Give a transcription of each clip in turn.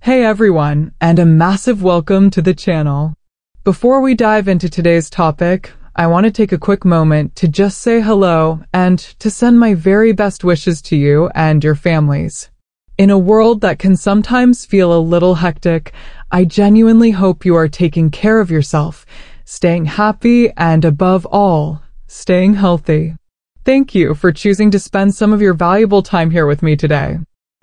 Hey everyone, and a massive welcome to the channel. Before we dive into today's topic, I want to take a quick moment to just say hello and to send my very best wishes to you and your families. In a world that can sometimes feel a little hectic, I genuinely hope you are taking care of yourself, staying happy, and above all, staying healthy. Thank you for choosing to spend some of your valuable time here with me today.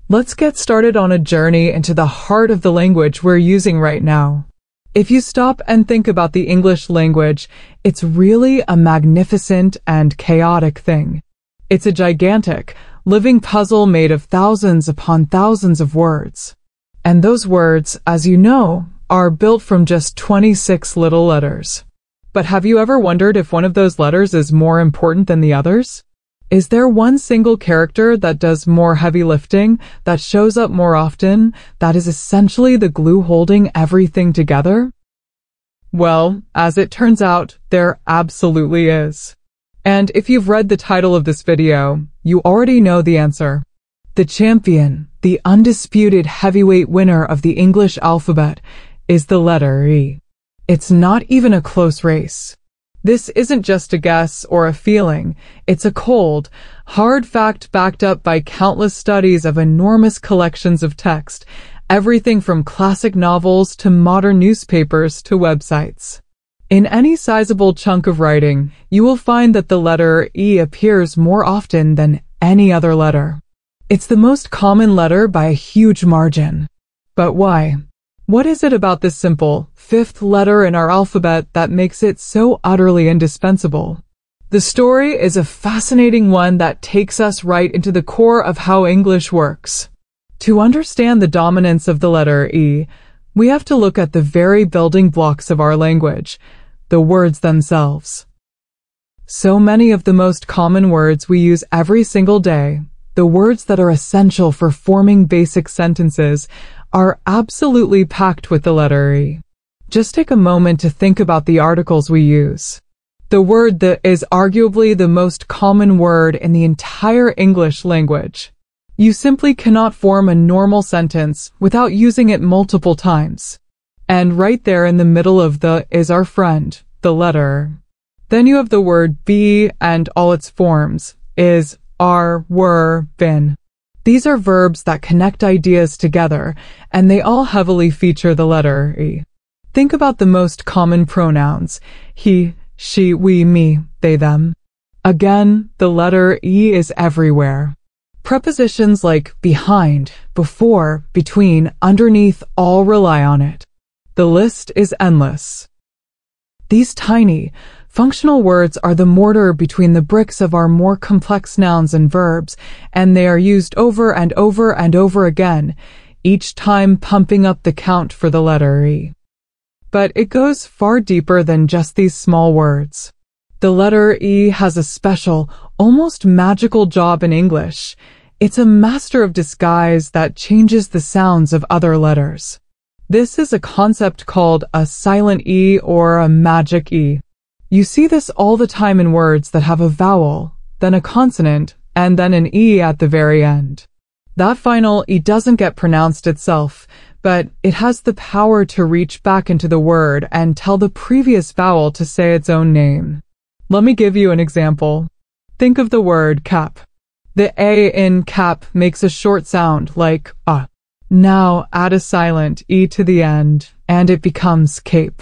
Let's get started on a journey into the heart of the language we're using right now. If you stop and think about the English language, it's really a magnificent and chaotic thing. It's a gigantic, living puzzle made of thousands upon thousands of words. And those words, as you know, are built from just 26 little letters. But have you ever wondered if one of those letters is more important than the others? Is there one single character that does more heavy lifting, that shows up more often, that is essentially the glue holding everything together? Well, as it turns out, there absolutely is. And if you've read the title of this video, you already know the answer. The champion, the undisputed heavyweight winner of the English alphabet, is the letter E. It's not even a close race. This isn't just a guess or a feeling, it's a cold, hard fact backed up by countless studies of enormous collections of text, everything from classic novels to modern newspapers to websites. In any sizable chunk of writing, you will find that the letter E appears more often than any other letter. It's the most common letter by a huge margin. But why? What is it about this simple, fifth letter in our alphabet that makes it so utterly indispensable? The story is a fascinating one that takes us right into the core of how English works. To understand the dominance of the letter E, we have to look at the very building blocks of our language, the words themselves. So many of the most common words we use every single day, the words that are essential for forming basic sentences, are absolutely packed with the letter E. Just take a moment to think about the articles we use. The word that is arguably the most common word in the entire English language. You simply cannot form a normal sentence without using it multiple times. And right there in the middle of the is our friend, the letter. Then you have the word be and all its forms, is, are, were, been. These are verbs that connect ideas together, and they all heavily feature the letter E. Think about the most common pronouns: he, she, we, me, they, them. Again, the letter E is everywhere. Prepositions like behind, before, between, underneath all rely on it. The list is endless. These tiny, functional words are the mortar between the bricks of our more complex nouns and verbs, and they are used over and over and over again, each time pumping up the count for the letter E. But it goes far deeper than just these small words. The letter E has a special, almost magical job in English. It's a master of disguise that changes the sounds of other letters. This is a concept called a silent E or a magic E. You see this all the time in words that have a vowel, then a consonant, and then an E at the very end. That final E doesn't get pronounced itself, but it has the power to reach back into the word and tell the previous vowel to say its own name. Let me give you an example. Think of the word cap. The A in cap makes a short sound like ah. Now add a silent E to the end, and it becomes cape.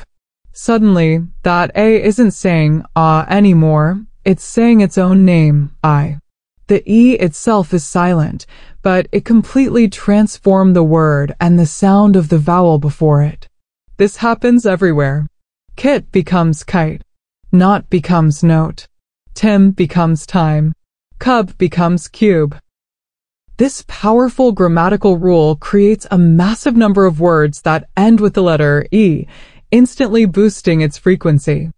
Suddenly, that A isn't saying ah anymore, it's saying its own name, I. The E itself is silent, but it completely transformed the word and the sound of the vowel before it. This happens everywhere. Kit becomes kite. Not becomes note. Tim becomes time. Cub becomes cube. This powerful grammatical rule creates a massive number of words that end with the letter E, instantly boosting its frequency.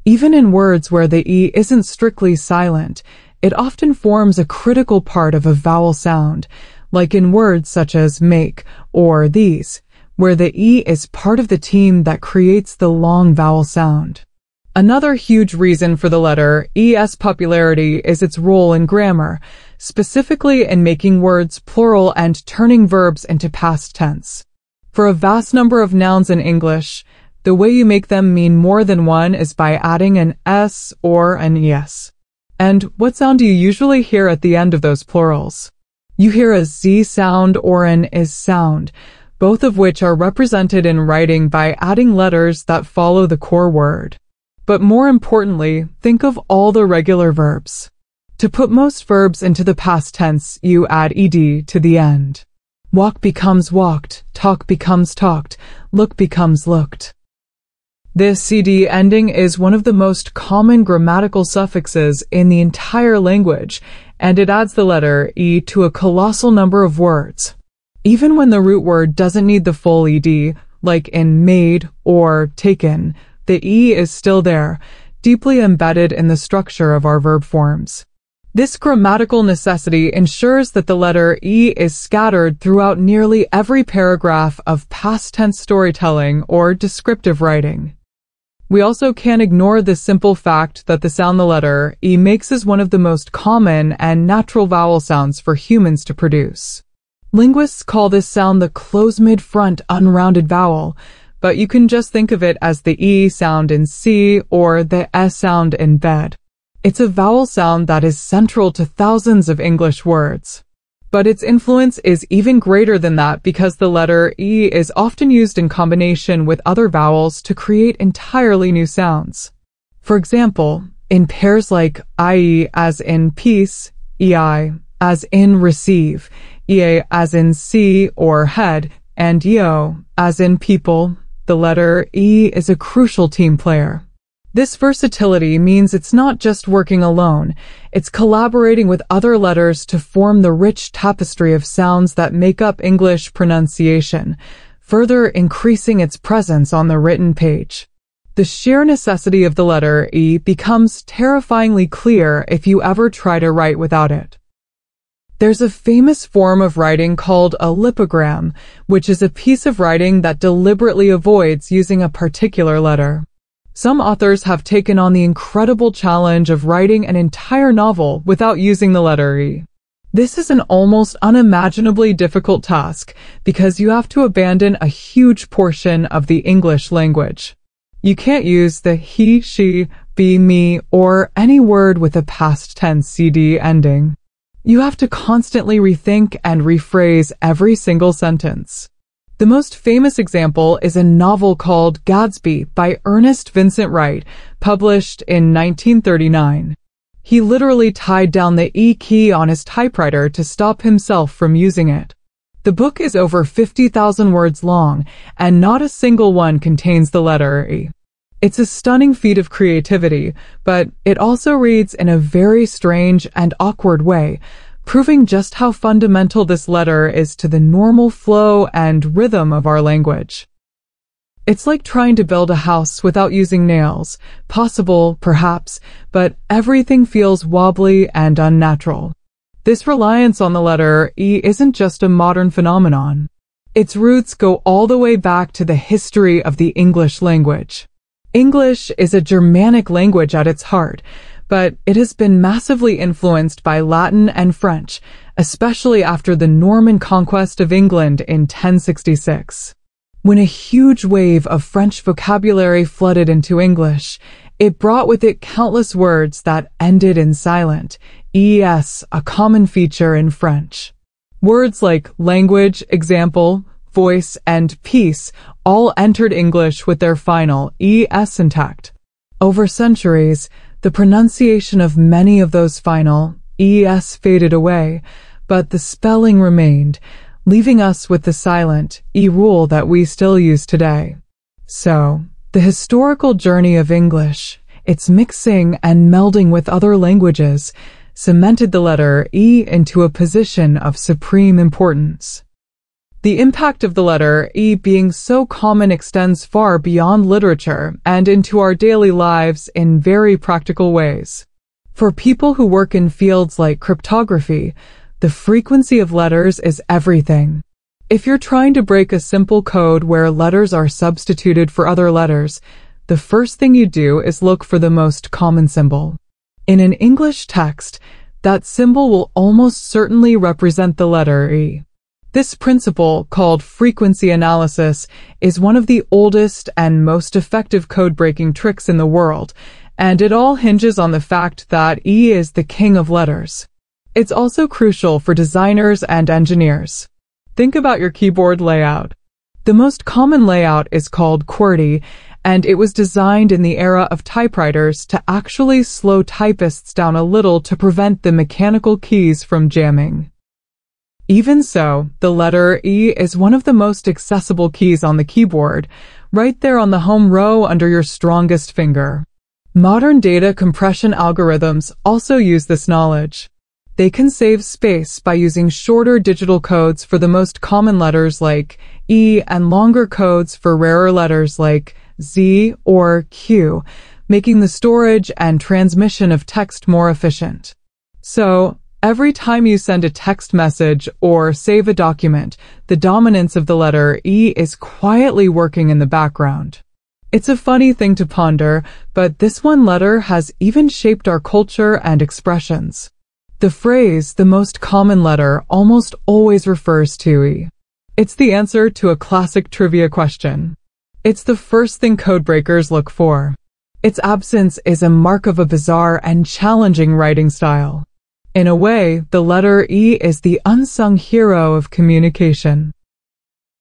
Even in words where the E isn't strictly silent, it often forms a critical part of a vowel sound, like in words such as make or these, where the E is part of the team that creates the long vowel sound. Another huge reason for the letter E's popularity is its role in grammar, specifically in making words plural and turning verbs into past tense. For a vast number of nouns in English, the way you make them mean more than one is by adding an s or an es. And what sound do you usually hear at the end of those plurals? You hear a z sound or an is sound, both of which are represented in writing by adding letters that follow the core word. But more importantly, think of all the regular verbs. To put most verbs into the past tense, you add ed to the end. Walk becomes walked, talk becomes talked, look becomes looked. This cd ending is one of the most common grammatical suffixes in the entire language, and it adds the letter e to a colossal number of words. Even when the root word doesn't need the full ed, like in made or taken, the e is still there, deeply embedded in the structure of our verb forms. This grammatical necessity ensures that the letter E is scattered throughout nearly every paragraph of past tense storytelling or descriptive writing. We also can't ignore the simple fact that the sound the letter E makes is one of the most common and natural vowel sounds for humans to produce. Linguists call this sound the close mid-front unrounded vowel, but you can just think of it as the E sound in C or the S sound in bed. It's a vowel sound that is central to thousands of English words. But its influence is even greater than that because the letter E is often used in combination with other vowels to create entirely new sounds. For example, in pairs like IE as in peace, EI as in receive, EA as in see or head, and YO as in people, the letter E is a crucial team player. This versatility means it's not just working alone, it's collaborating with other letters to form the rich tapestry of sounds that make up English pronunciation, further increasing its presence on the written page. The sheer necessity of the letter E becomes terrifyingly clear if you ever try to write without it. There's a famous form of writing called a lipogram, which is a piece of writing that deliberately avoids using a particular letter. Some authors have taken on the incredible challenge of writing an entire novel without using the letter E. This is an almost unimaginably difficult task because you have to abandon a huge portion of the English language. You can't use the he, she, be, me, or any word with a past tense cd ending. You have to constantly rethink and rephrase every single sentence. The most famous example is a novel called Gadsby by Ernest Vincent Wright, published in 1939. He literally tied down the E key on his typewriter to stop himself from using it. The book is over 50,000 words long, and not a single one contains the letter E. It's a stunning feat of creativity, but it also reads in a very strange and awkward way, proving just how fundamental this letter is to the normal flow and rhythm of our language. It's like trying to build a house without using nails. Possible, perhaps, but everything feels wobbly and unnatural. This reliance on the letter E isn't just a modern phenomenon. Its roots go all the way back to the history of the English language. English is a Germanic language at its heart, but it has been massively influenced by Latin and French, especially after the Norman conquest of England in 1066. When a huge wave of French vocabulary flooded into English, it brought with it countless words that ended in silent, es, a common feature in French. Words like language, example, voice, and peace all entered English with their final es intact. Over centuries, the pronunciation of many of those final es faded away, but the spelling remained, leaving us with the silent e rule that we still use today. So, the historical journey of English, its mixing and melding with other languages, cemented the letter E into a position of supreme importance. The impact of the letter E being so common extends far beyond literature and into our daily lives in very practical ways. For people who work in fields like cryptography, the frequency of letters is everything. If you're trying to break a simple code where letters are substituted for other letters, the first thing you do is look for the most common symbol. In an English text, that symbol will almost certainly represent the letter E. This principle, called frequency analysis, is one of the oldest and most effective code-breaking tricks in the world, and it all hinges on the fact that E is the king of letters. It's also crucial for designers and engineers. Think about your keyboard layout. The most common layout is called QWERTY, and it was designed in the era of typewriters to actually slow typists down a little to prevent the mechanical keys from jamming. Even so, the letter E is one of the most accessible keys on the keyboard, right there on the home row under your strongest finger. Modern data compression algorithms also use this knowledge. They can save space by using shorter digital codes for the most common letters like E and longer codes for rarer letters like Z or Q, making the storage and transmission of text more efficient. So, every time you send a text message or save a document, the dominance of the letter E is quietly working in the background. It's a funny thing to ponder, but this one letter has even shaped our culture and expressions. The phrase, the most common letter, almost always refers to E. It's the answer to a classic trivia question. It's the first thing codebreakers look for. Its absence is a mark of a bizarre and challenging writing style. In a way, the letter E is the unsung hero of communication.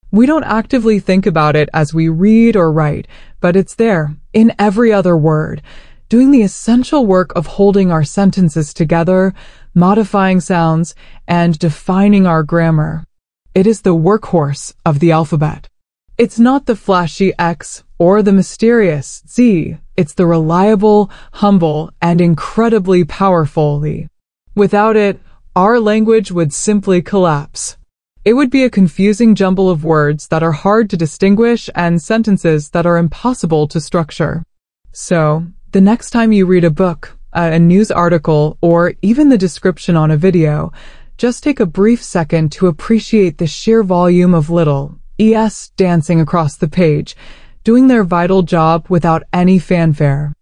We don't actively think about it as we read or write, but it's there, in every other word, doing the essential work of holding our sentences together, modifying sounds, and defining our grammar. It is the workhorse of the alphabet. It's not the flashy X or the mysterious Z. It's the reliable, humble, and incredibly powerful E. Without it, our language would simply collapse. It would be a confusing jumble of words that are hard to distinguish and sentences that are impossible to structure. So, the next time you read a book, a news article, or even the description on a video, just take a brief second to appreciate the sheer volume of little ES dancing across the page, doing their vital job without any fanfare.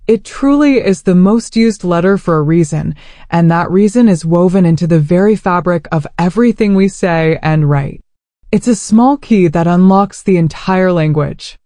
It truly is the most used letter for a reason, and that reason is woven into the very fabric of everything we say and write. It's a small key that unlocks the entire language.